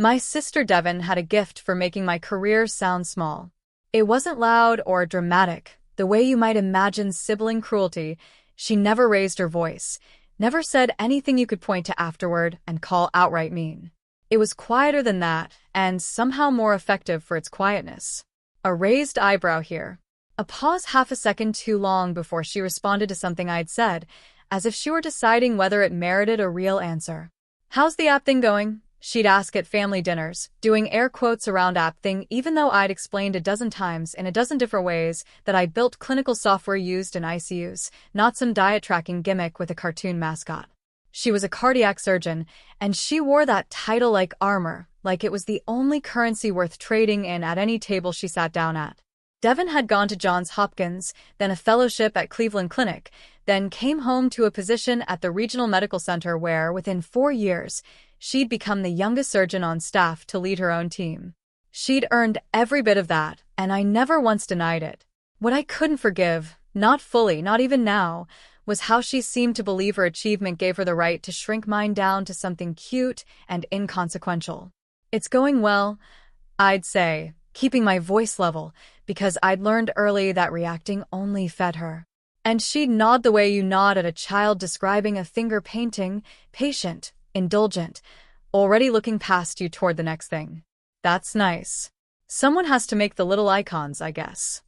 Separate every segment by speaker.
Speaker 1: My sister Devin had a gift for making my career sound small. It wasn't loud or dramatic, the way you might imagine sibling cruelty. She never raised her voice, never said anything you could point to afterward and call outright mean. It was quieter than that, and somehow more effective for its quietness. A raised eyebrow here. A pause half a second too long before she responded to something I'd said, as if she were deciding whether it merited a real answer. "How's the app thing going?" she'd ask at family dinners, doing air quotes around app thing even though I'd explained a dozen times in a dozen different ways that I built clinical software used in ICUs, not some diet tracking gimmick with a cartoon mascot. She was a cardiac surgeon, and she wore that title like armor, like it was the only currency worth trading in at any table she sat down at. Devin had gone to Johns Hopkins, then a fellowship at Cleveland Clinic, then came home to a position at the regional medical center where, within 4 years, she'd become the youngest surgeon on staff to lead her own team. She'd earned every bit of that, and I never once denied it. What I couldn't forgive, not fully, not even now, was how she seemed to believe her achievement gave her the right to shrink mine down to something cute and inconsequential. "It's going well," I'd say, keeping my voice level, because I'd learned early that reacting only fed her. And she'd nod the way you nod at a child describing a finger painting, patient, indulgent, already looking past you toward the next thing. "That's nice. Someone has to make the little icons, I guess."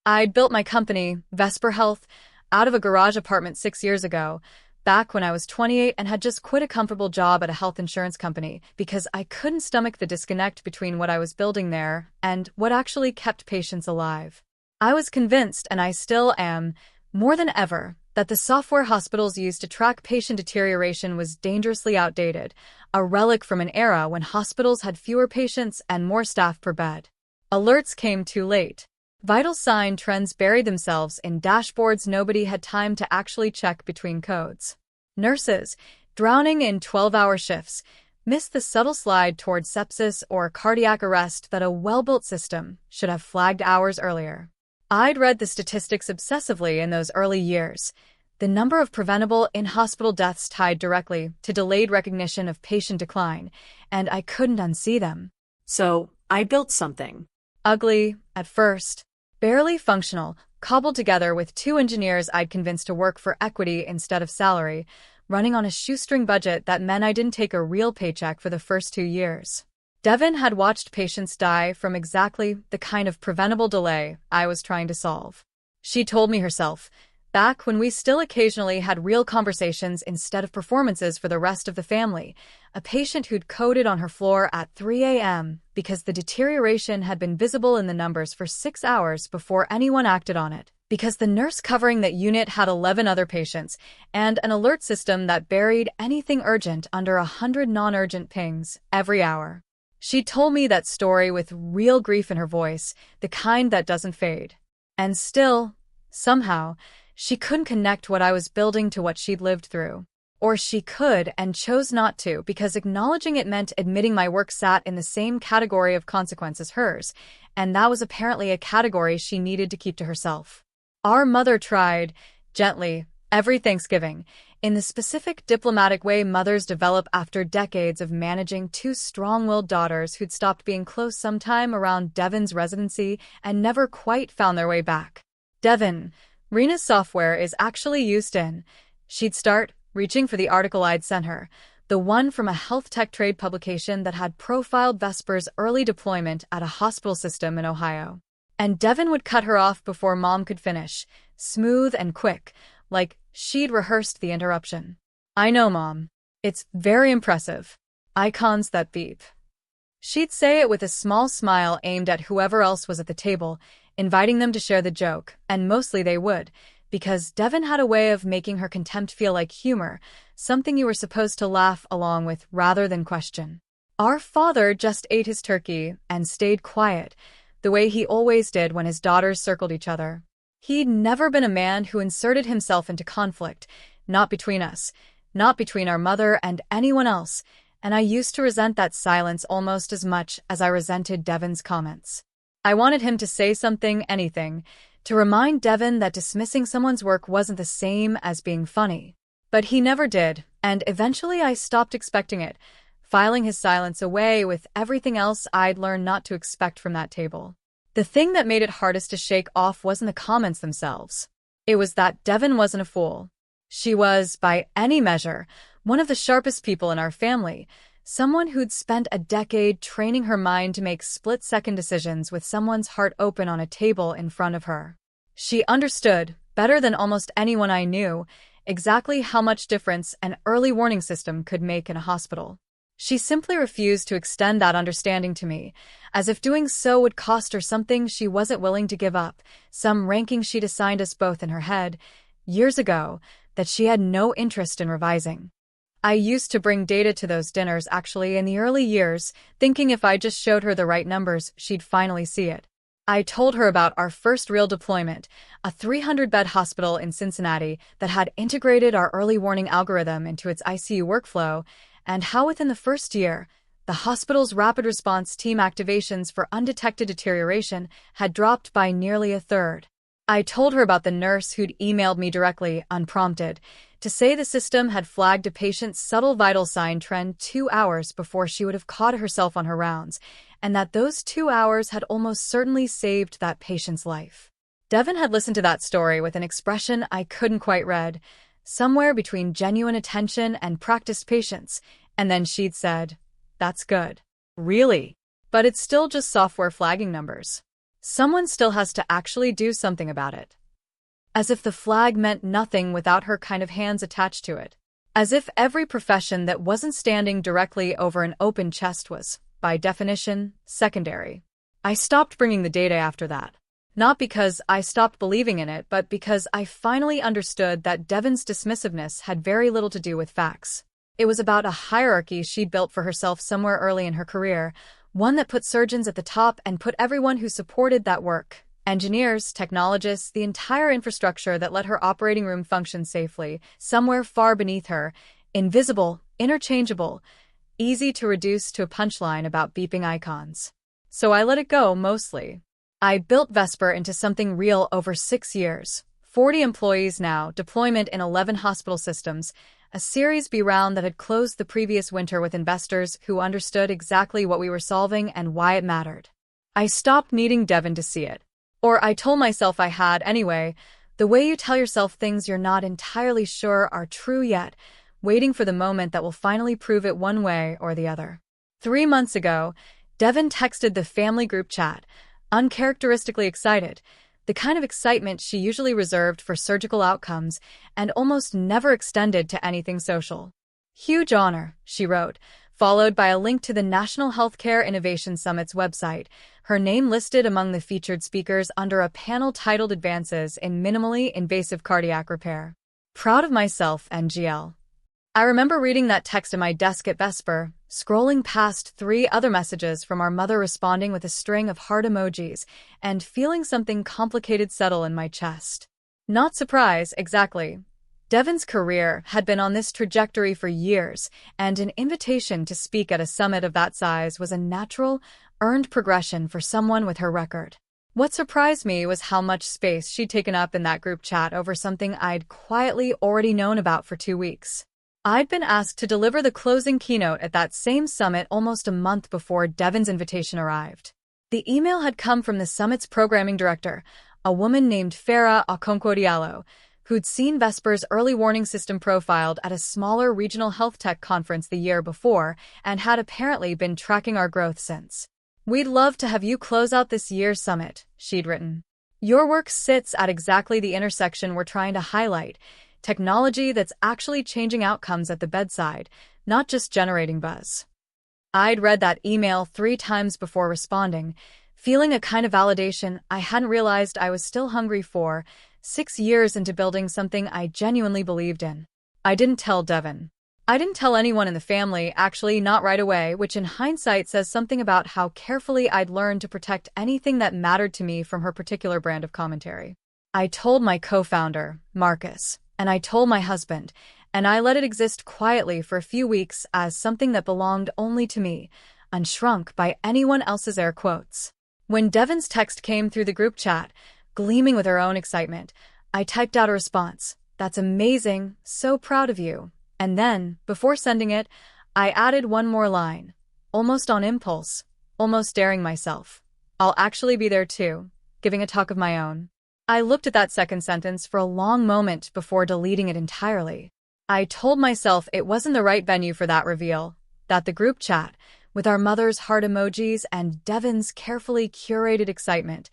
Speaker 1: I'd built my company, Vesper Health, out of a garage apartment 6 years ago, back when I was 28 and had just quit a comfortable job at a health insurance company because I couldn't stomach the disconnect between what I was building there and what actually kept patients alive. I was convinced, and I still am, more than ever, that the software hospitals used to track patient deterioration was dangerously outdated, a relic from an era when hospitals had fewer patients and more staff per bed. Alerts came too late. Vital sign trends buried themselves in dashboards nobody had time to actually check between codes. Nurses, drowning in 12-hour shifts, missed the subtle slide toward sepsis or cardiac arrest that a well-built system should have flagged hours earlier. I'd read the statistics obsessively in those early years, the number of preventable in-hospital deaths tied directly to delayed recognition of patient decline, and I couldn't unsee them.
Speaker 2: So, I built something.
Speaker 1: Ugly, at first, barely functional, cobbled together with 2 engineers I'd convinced to work for equity instead of salary, running on a shoestring budget that meant I didn't take a real paycheck for the first 2 years. Devin had watched patients die from exactly the kind of preventable delay I was trying to solve. She told me herself, back when we still occasionally had real conversations instead of performances for the rest of the family, a patient who'd coded on her floor at 3 a.m. because the deterioration had been visible in the numbers for 6 hours before anyone acted on it, because the nurse covering that unit had 11 other patients, and an alert system that buried anything urgent under 100 non-urgent pings every hour. She told me that story with real grief in her voice, the kind that doesn't fade. And still, somehow, she couldn't connect what I was building to what she'd lived through. Or she could and chose not to because acknowledging it meant admitting my work sat in the same category of consequence as hers, and that was apparently a category she needed to keep to herself. Our mother tried, gently, every Thanksgiving, in the specific diplomatic way mothers develop after decades of managing 2 strong-willed daughters who'd stopped being close sometime around Devin's residency and never quite found their way back. "Devin, Rena's software is actually used in..." She'd start, reaching for the article I'd sent her, the one from a health tech trade publication that had profiled Vesper's early deployment at a hospital system in Ohio. And Devin would cut her off before Mom could finish, smooth and quick, like she'd rehearsed the interruption. "I know, Mom. It's very impressive. Icons that beep." She'd say it with a small smile aimed at whoever else was at the table, inviting them to share the joke, and mostly they would, because Devin had a way of making her contempt feel like humor, something you were supposed to laugh along with rather than question. Our father just ate his turkey and stayed quiet, the way he always did when his daughters circled each other. He'd never been a man who inserted himself into conflict, not between us, not between our mother and anyone else, and I used to resent that silence almost as much as I resented Devin's comments. I wanted him to say something, anything, to remind Devin that dismissing someone's work wasn't the same as being funny. But he never did, and eventually I stopped expecting it, filing his silence away with everything else I'd learned not to expect from that table. The thing that made it hardest to shake off wasn't the comments themselves. It was that Devon wasn't a fool. She was, by any measure, one of the sharpest people in our family, someone who'd spent a decade training her mind to make split-second decisions with someone's heart open on a table in front of her. She understood, better than almost anyone I knew, exactly how much difference an early warning system could make in a hospital. She simply refused to extend that understanding to me, as if doing so would cost her something she wasn't willing to give up, some ranking she'd assigned us both in her head, years ago, that she had no interest in revising. I used to bring data to those dinners actually in the early years, thinking if I just showed her the right numbers, she'd finally see it. I told her about our first real deployment, a 300-bed hospital in Cincinnati that had integrated our early warning algorithm into its ICU workflow, and how within the first year, the hospital's rapid response team activations for undetected deterioration had dropped by nearly a third. I told her about the nurse who'd emailed me directly, unprompted, to say the system had flagged a patient's subtle vital sign trend 2 hours before she would have caught herself on her rounds, and that those 2 hours had almost certainly saved that patient's life. Devon had listened to that story with an expression I couldn't quite read, somewhere between genuine attention and practiced patience, and then she'd said, "That's good." Really? But it's still just software flagging numbers. Someone still has to actually do something about it. As if the flag meant nothing without her kind of hands attached to it. As if every profession that wasn't standing directly over an open chest was, by definition, secondary. I stopped bringing the data after that. Not because I stopped believing in it, but because I finally understood that Devon's dismissiveness had very little to do with facts. It was about a hierarchy she'd built for herself somewhere early in her career, one that put surgeons at the top and put everyone who supported that work, engineers, technologists, the entire infrastructure that let her operating room function safely, somewhere far beneath her, invisible, interchangeable, easy to reduce to a punchline about beeping icons. So I let it go, mostly. I built Vesper into something real over 6 years, 40 employees now, deployment in 11 hospital systems, a Series B round that had closed the previous winter with investors who understood exactly what we were solving and why it mattered. I stopped needing Devon to see it. Or I told myself I had anyway, the way you tell yourself things you're not entirely sure are true yet, waiting for the moment that will finally prove it one way or the other. 3 months ago, Devon texted the family group chat, uncharacteristically excited, the kind of excitement she usually reserved for surgical outcomes and almost never extended to anything social. "Huge honor," she wrote, followed by a link to the National Healthcare Innovation Summit's website, her name listed among the featured speakers under a panel titled Advances in Minimally Invasive Cardiac Repair. "Proud of myself, NGL." I remember reading that text at my desk at Vesper, scrolling past 3 other messages from our mother responding with a string of heart emojis, and feeling something complicated settle in my chest. Not surprise, exactly. Devon's career had been on this trajectory for years, and an invitation to speak at a summit of that size was a natural, earned progression for someone with her record. What surprised me was how much space she'd taken up in that group chat over something I'd quietly already known about for 2 weeks. I'd been asked to deliver the closing keynote at that same summit almost a month before Devon's invitation arrived. The email had come from the summit's programming director, a woman named Farah Okonkwo-Diallo, who'd seen Vesper's early warning system profiled at a smaller regional health tech conference the year before and had apparently been tracking our growth since. "We'd love to have you close out this year's summit," she'd written. "Your work sits at exactly the intersection we're trying to highlight, technology that's actually changing outcomes at the bedside, not just generating buzz." I'd read that email 3 times before responding, feeling a kind of validation I hadn't realized I was still hungry for, 6 years into building something I genuinely believed in. I didn't tell Devon. I didn't tell anyone in the family, actually not right away, which in hindsight says something about how carefully I'd learned to protect anything that mattered to me from her particular brand of commentary. I told my co-founder, Marcus, and I told my husband, and I let it exist quietly for a few weeks as something that belonged only to me, unshrunk by anyone else's air quotes. When Devon's text came through the group chat, gleaming with her own excitement, I typed out a response. "That's amazing, so proud of you." And then, before sending it, I added one more line, almost on impulse, almost daring myself. I'll actually be there too, giving a talk of my own. I looked at that second sentence for a long moment before deleting it entirely. I told myself it wasn't the right venue for that reveal, that the group chat, with our mother's heart emojis and Devon's carefully curated excitement,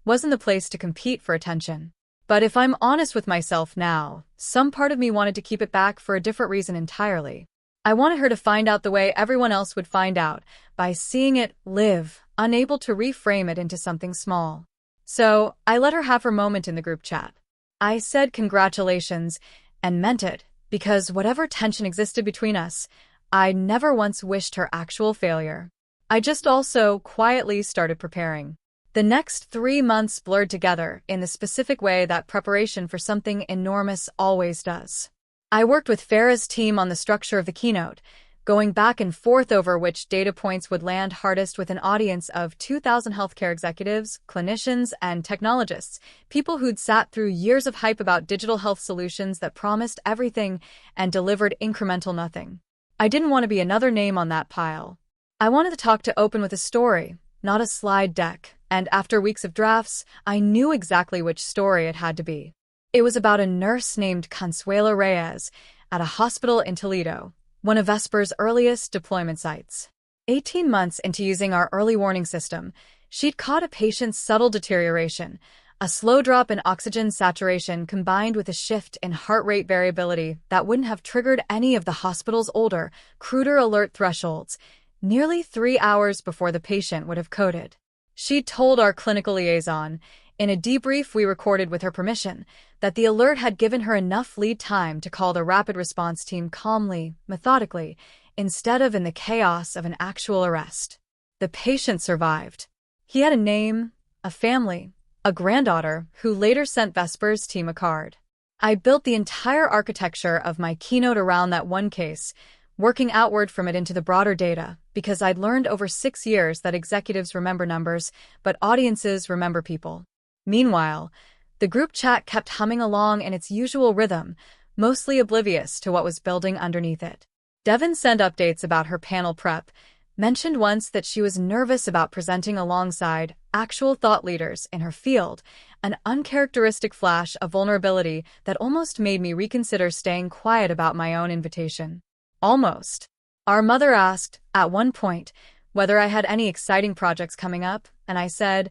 Speaker 1: wasn't the place to compete for attention. But if I'm honest with myself now, some part of me wanted to keep it back for a different reason entirely. I wanted her to find out the way everyone else would find out, by seeing it live, unable to reframe it into something small. So, I let her have her moment in the group chat. I said congratulations, and meant it, because whatever tension existed between us, I never once wished her actual failure. I just also quietly started preparing. The next 3 months blurred together in the specific way that preparation for something enormous always does. I worked with Farah's team on the structure of the keynote, going back and forth over which data points would land hardest with an audience of 2,000 healthcare executives, clinicians, and technologists, people who'd sat through years of hype about digital health solutions that promised everything and delivered incremental nothing. I didn't want to be another name on that pile. I wanted the talk to open with a story, not a slide deck, and after weeks of drafts, I knew exactly which story it had to be. It was about a nurse named Consuelo Reyes at a hospital in Toledo, one of Vesper's earliest deployment sites. 18 months into using our early warning system, she'd caught a patient's subtle deterioration, a slow drop in oxygen saturation combined with a shift in heart rate variability that wouldn't have triggered any of the hospital's older, cruder alert thresholds, nearly 3 hours before the patient would have coded. She'd told our clinical liaison, in a debrief we recorded with her permission, that the alert had given her enough lead time to call the rapid response team calmly, methodically, instead of in the chaos of an actual arrest. The patient survived. He had a name, a family, a granddaughter who later sent Vesper's team a card. I built the entire architecture of my keynote around that one case, working outward from it into the broader data, because I'd learned over 6 years that executives remember numbers, but audiences remember people. Meanwhile, the group chat kept humming along in its usual rhythm, mostly oblivious to what was building underneath it. Devon sent updates about her panel prep, mentioned once that she was nervous about presenting alongside actual thought leaders in her field, an uncharacteristic flash of vulnerability that almost made me reconsider staying quiet about my own invitation. Almost. Our mother asked, at one point, whether I had any exciting projects coming up, and I said,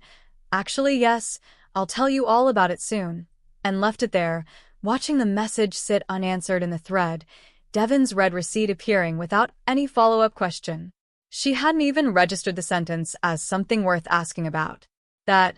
Speaker 1: "Actually, yes, I'll tell you all about it soon," and left it there, watching the message sit unanswered in the thread, Devon's red receipt appearing without any follow-up question. She hadn't even registered the sentence as something worth asking about. That,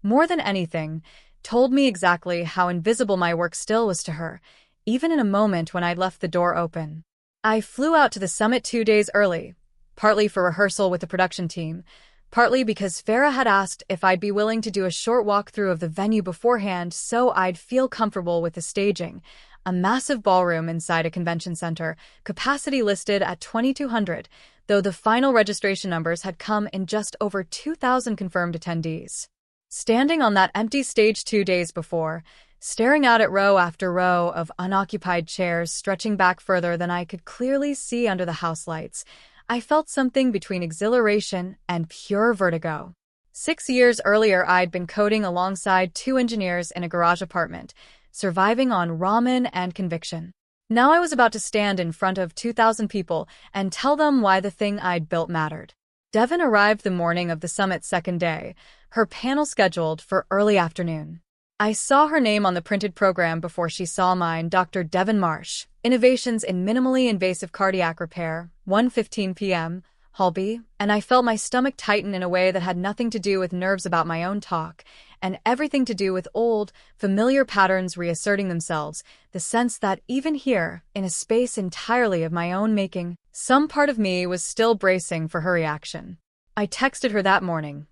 Speaker 1: more than anything, told me exactly how invisible my work still was to her, even in a moment when I'd left the door open. I flew out to the summit 2 days early, partly for rehearsal with the production team, partly because Farah had asked if I'd be willing to do a short walkthrough of the venue beforehand so I'd feel comfortable with the staging, a massive ballroom inside a convention center, capacity listed at 2,200, though the final registration numbers had come in just over 2,000 confirmed attendees. Standing on that empty stage 2 days before, staring out at row after row of unoccupied chairs stretching back further than I could clearly see under the house lights, I felt something between exhilaration and pure vertigo. 6 years earlier, I'd been coding alongside 2 engineers in a garage apartment, surviving on ramen and conviction. Now I was about to stand in front of 2,000 people and tell them why the thing I'd built mattered. Devon arrived the morning of the summit's second day, her panel scheduled for early afternoon. I saw her name on the printed program before she saw mine, Dr. Devon Marsh, Innovations in Minimally Invasive Cardiac Repair, 1:15 p.m., Hall B, and I felt my stomach tighten in a way that had nothing to do with nerves about my own talk, and everything to do with old, familiar patterns reasserting themselves, the sense that even here, in a space entirely of my own making, some part of me was still bracing for her reaction. I texted her that morning.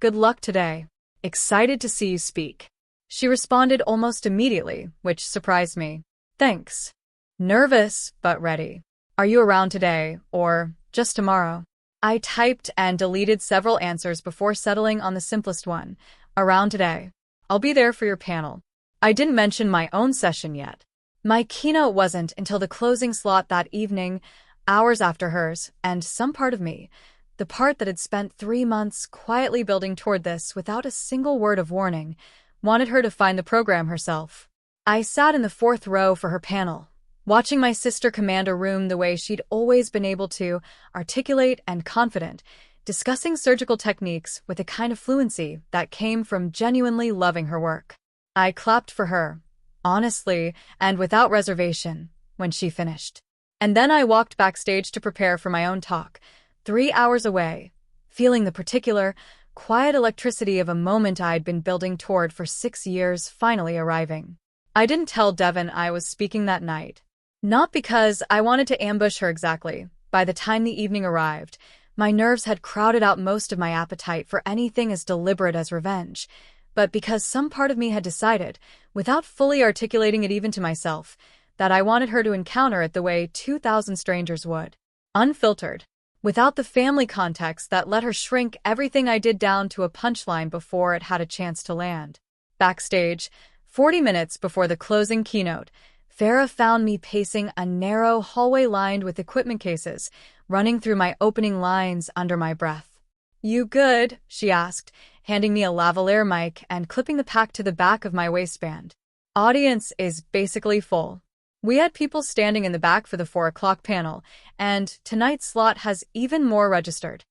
Speaker 1: "Good luck today. Excited to see you speak." She responded almost immediately, which surprised me. "Thanks. Nervous, but ready. Are you around today, or just tomorrow?" I typed and deleted several answers before settling on the simplest one. "Around today. I'll be there for your panel." I didn't mention my own session yet. My keynote wasn't until the closing slot that evening, hours after hers, and some part of me, the part that had spent 3 months quietly building toward this without a single word of warning, wanted her to find the program herself. I sat in the fourth row for her panel, watching my sister command a room the way she'd always been able to, articulate and confident, discussing surgical techniques with a kind of fluency that came from genuinely loving her work. I clapped for her, honestly and without reservation, when she finished. And then I walked backstage to prepare for my own talk, 3 hours away, feeling the particular, quiet electricity of a moment I'd been building toward for 6 years finally arriving. I didn't tell Devon I was speaking that night. Not because I wanted to ambush her exactly. By the time the evening arrived, my nerves had crowded out most of my appetite for anything as deliberate as revenge, but because some part of me had decided, without fully articulating it even to myself, that I wanted her to encounter it the way 2,000 strangers would. Unfiltered, without the family context that let her shrink everything I did down to a punchline before it had a chance to land. Backstage, 40 minutes before the closing keynote, Farah found me pacing a narrow hallway lined with equipment cases, running through my opening lines under my breath. "You good?" she asked, handing me a lavalier mic and clipping the pack to the back of my waistband. "Audience is basically full. We had people standing in the back for the 4 o'clock panel, and tonight's slot has even more registered."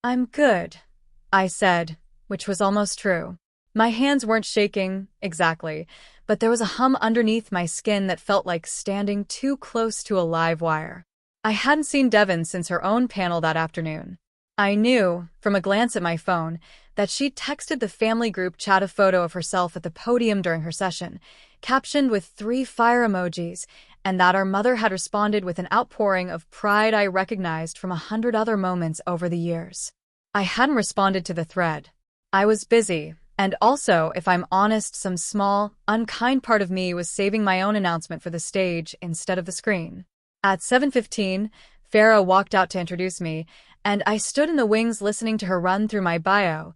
Speaker 1: "I'm good," I said, which was almost true. My hands weren't shaking, exactly, but there was a hum underneath my skin that felt like standing too close to a live wire. I hadn't seen Devon since her own panel that afternoon. I knew, from a glance at my phone, that she'd texted the family group chat a photo of herself at the podium during her session, captioned with 3 fire emojis, and that our mother had responded with an outpouring of pride I recognized from 100 other moments over the years. I hadn't responded to the thread. I was busy, and also, if I'm honest, some small, unkind part of me was saving my own announcement for the stage instead of the screen. At 7:15, Farah walked out to introduce me, and I stood in the wings listening to her run through my bio.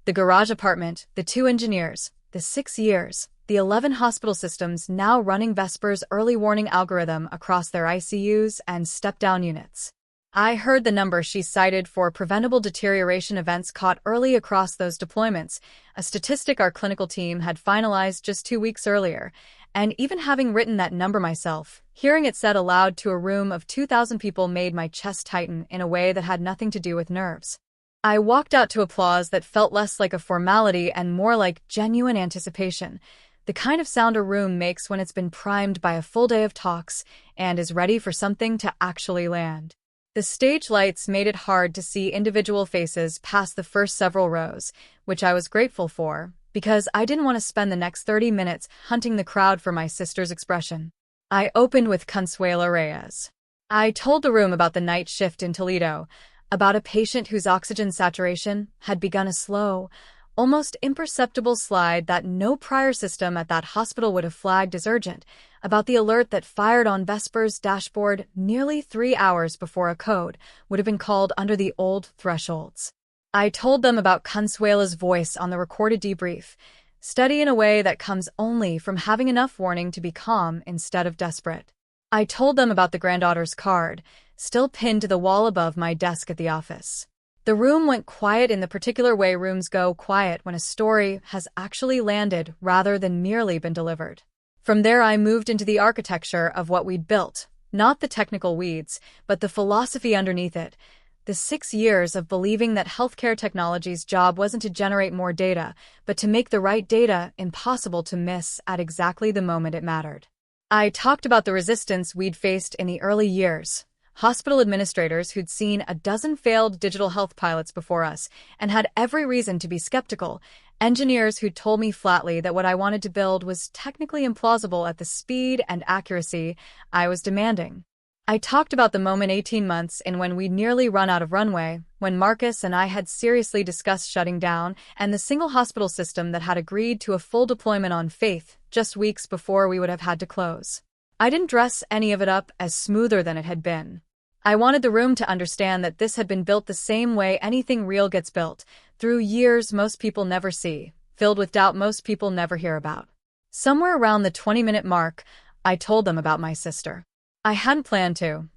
Speaker 1: The garage apartment, the 2 engineers, the 6 years, the 11 hospital systems now running Vesper's early warning algorithm across their ICUs and step-down units. I heard the number she cited for preventable deterioration events caught early across those deployments, a statistic our clinical team had finalized just 2 weeks earlier, and even having written that number myself, hearing it said aloud to a room of 2,000 people made my chest tighten in a way that had nothing to do with nerves. I walked out to applause that felt less like a formality and more like genuine anticipation, the kind of sound a room makes when it's been primed by a full day of talks and is ready for something to actually land. The stage lights made it hard to see individual faces past the first several rows, which I was grateful for, because I didn't want to spend the next 30 minutes hunting the crowd for my sister's expression. I opened with Consuelo Reyes. I told the room about the night shift in Toledo, about a patient whose oxygen saturation had begun a slow, almost imperceptible slide that no prior system at that hospital would have flagged as urgent, about the alert that fired on Vesper's dashboard nearly 3 hours before a code would have been called under the old thresholds. I told them about Consuela's voice on the recorded debrief, steady in a way that comes only from having enough warning to be calm instead of desperate. I told them about the granddaughter's card, still pinned to the wall above my desk at the office. The room went quiet in the particular way rooms go quiet when a story has actually landed rather than merely been delivered. From there I moved into the architecture of what we'd built, not the technical weeds, but the philosophy underneath it. The 6 years of believing that healthcare technology's job wasn't to generate more data, but to make the right data impossible to miss at exactly the moment it mattered. I talked about the resistance we'd faced in the early years. Hospital administrators who'd seen a dozen failed digital health pilots before us and had every reason to be skeptical. Engineers who'd told me flatly that what I wanted to build was technically implausible at the speed and accuracy I was demanding. I talked about the moment 18 months in when we'd nearly run out of runway, when Marcus and I had seriously discussed shutting down, and the single hospital system that had agreed to a full deployment on faith just weeks before we would have had to close. I didn't dress any of it up as smoother than it had been. I wanted the room to understand that this had been built the same way anything real gets built, through years most people never see, filled with doubt most people never hear about. Somewhere around the 20-minute mark, I told them about my sister. I hadn't planned to.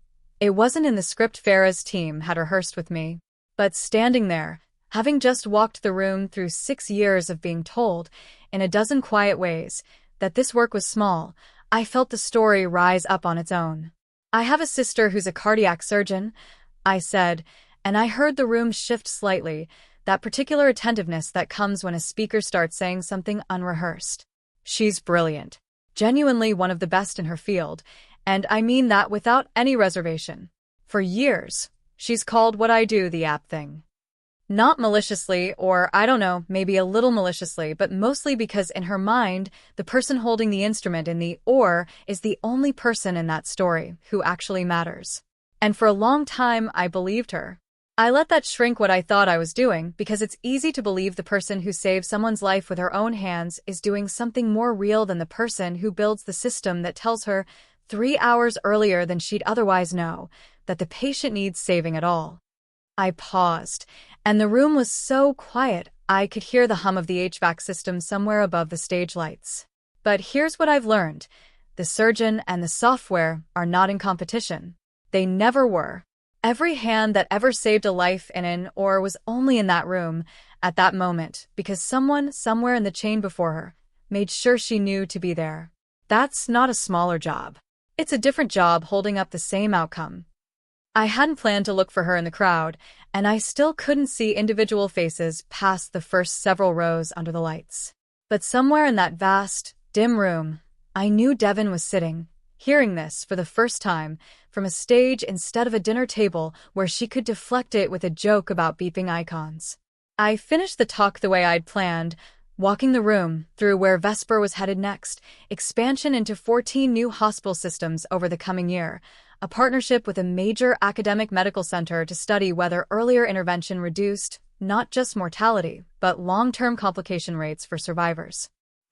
Speaker 1: It wasn't in the script Farah's team had rehearsed with me, but standing there, having just walked the room through 6 years of being told, in a dozen quiet ways, that this work was small, I felt the story rise up on its own. "I have a sister who's a cardiac surgeon," I said, and I heard the room shift slightly, that particular attentiveness that comes when a speaker starts saying something unrehearsed. "She's brilliant. Genuinely one of the best in her field, and I mean that without any reservation. For years, she's called what I do the app thing. Not maliciously, or I don't know, maybe a little maliciously, but mostly because in her mind, the person holding the instrument in the or is the only person in that story who actually matters. And for a long time, I believed her. I let that shrink what I thought I was doing because it's easy to believe the person who saves someone's life with her own hands is doing something more real than the person who builds the system that tells her 3 hours earlier than she'd otherwise know that the patient needs saving at all. I paused, and the room was so quiet I could hear the hum of the HVAC system somewhere above the stage lights. But here's what I've learned. The surgeon and the software are not in competition. They never were. Every hand that ever saved a life in an or was only in that room at that moment because someone somewhere in the chain before her made sure she knew to be there. That's not a smaller job. It's a different job holding up the same outcome. I hadn't planned to look for her in the crowd, and I still couldn't see individual faces past the first several rows under the lights. But somewhere in that vast, dim room, I knew Devin was sitting, hearing this for the first time, from a stage instead of a dinner table where she could deflect it with a joke about beeping icons. I finished the talk the way I'd planned, walking the room through where Vesper was headed next, expansion into 14 new hospital systems over the coming year, a partnership with a major academic medical center to study whether earlier intervention reduced not just mortality, but long-term complication rates for survivors.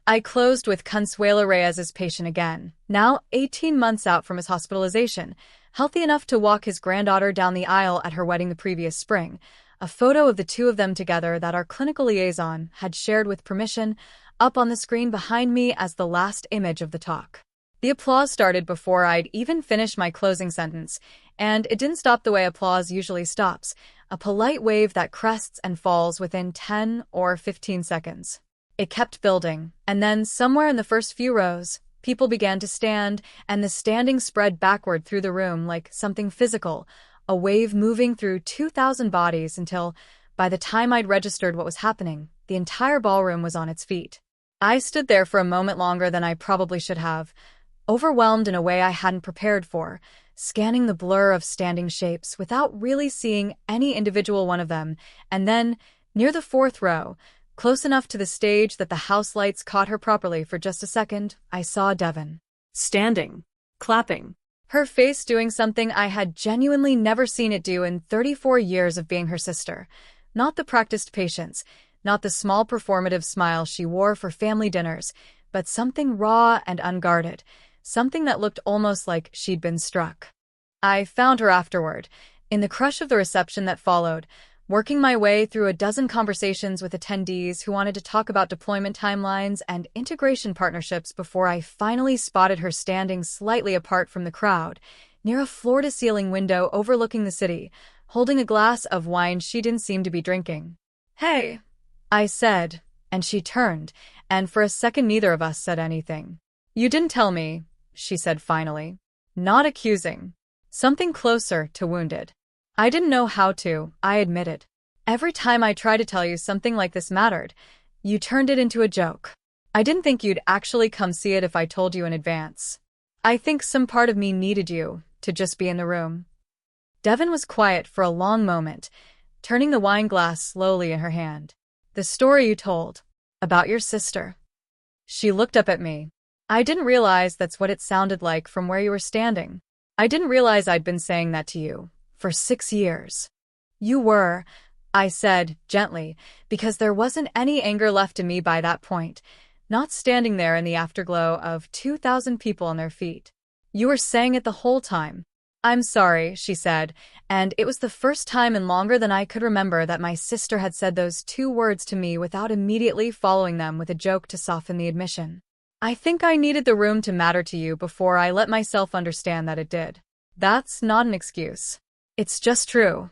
Speaker 1: I closed with Consuelo Reyes's patient again, now 18 months out from his hospitalization, healthy enough to walk his granddaughter down the aisle at her wedding the previous spring, a photo of the two of them together that our clinical liaison had shared with permission, up on the screen behind me as the last image of the talk. The applause started before I'd even finished my closing sentence, and it didn't stop the way applause usually stops, a polite wave that crests and falls within 10 or 15 seconds. It kept building, and then somewhere in the first few rows, people began to stand, and the standing spread backward through the room like something physical, a wave moving through 2,000 bodies until, by the time I'd registered what was happening, the entire ballroom was on its feet. I stood there for a moment longer than I probably should have, overwhelmed in a way I hadn't prepared for, scanning the blur of standing shapes without really seeing any individual one of them, and then, near the fourth row, close enough to the stage that the house lights caught her properly for just a second, I saw Devin.
Speaker 2: Standing. Clapping.
Speaker 1: Her face doing something I had genuinely never seen it do in 34 years of being her sister. Not the practiced patience, not the small performative smile she wore for family dinners, but something raw and unguarded, something that looked almost like she'd been struck. I found her afterward, in the crush of the reception that followed, working my way through a dozen conversations with attendees who wanted to talk about deployment timelines and integration partnerships before I finally spotted her standing slightly apart from the crowd, near a floor-to-ceiling window overlooking the city, holding a glass of wine she didn't seem to be drinking. "Hey," I said, and she turned, and for a second neither of us said anything. "You didn't tell me," she said finally. Not accusing. Something closer to wounded. "I didn't know how to," I admitted. "Every time I try to tell you something like this mattered, you turned it into a joke. I didn't think you'd actually come see it if I told you in advance. I think some part of me needed you to just be in the room." Devin was quiet for a long moment, turning the wine glass slowly in her hand. "The story you told. About your sister." She looked up at me. "I didn't realize that's what it sounded like from where you were standing. I didn't realize I'd been saying that to you. For 6 years. You were," I said, gently, because there wasn't any anger left in me by that point, not standing there in the afterglow of 2,000 people on their feet. "You were saying it the whole time." "I'm sorry," she said, and it was the first time in longer than I could remember that my sister had said those 2 words to me without immediately following them with a joke to soften the admission. "I think I needed the room to matter to you before I let myself understand that it did." That's not an excuse. It's just true.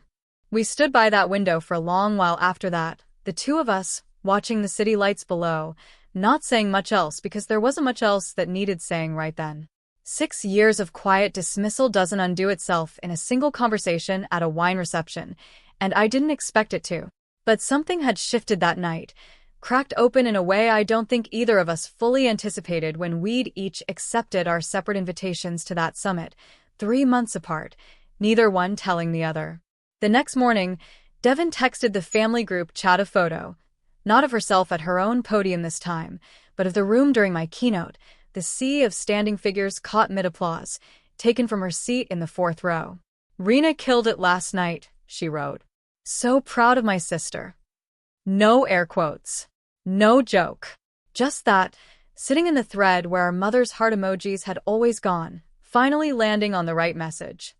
Speaker 1: We stood by that window for a long while after that, the two of us, watching the city lights below, not saying much else because there wasn't much else that needed saying right then. 6 years of quiet dismissal doesn't undo itself in a single conversation at a wine reception, and I didn't expect it to. But something had shifted that night, cracked open in a way I don't think either of us fully anticipated when we'd each accepted our separate invitations to that summit, 3 months apart, neither one telling the other. The next morning, Devon texted the family group chat a photo, not of herself at her own podium this time, but of the room during my keynote, the sea of standing figures caught mid-applause, taken from her seat in the fourth row. "Rena killed it last night," she wrote. "So proud of my sister." No air quotes. No joke. Just that, sitting in the thread where our mother's heart emojis had always gone, finally landing on the right message.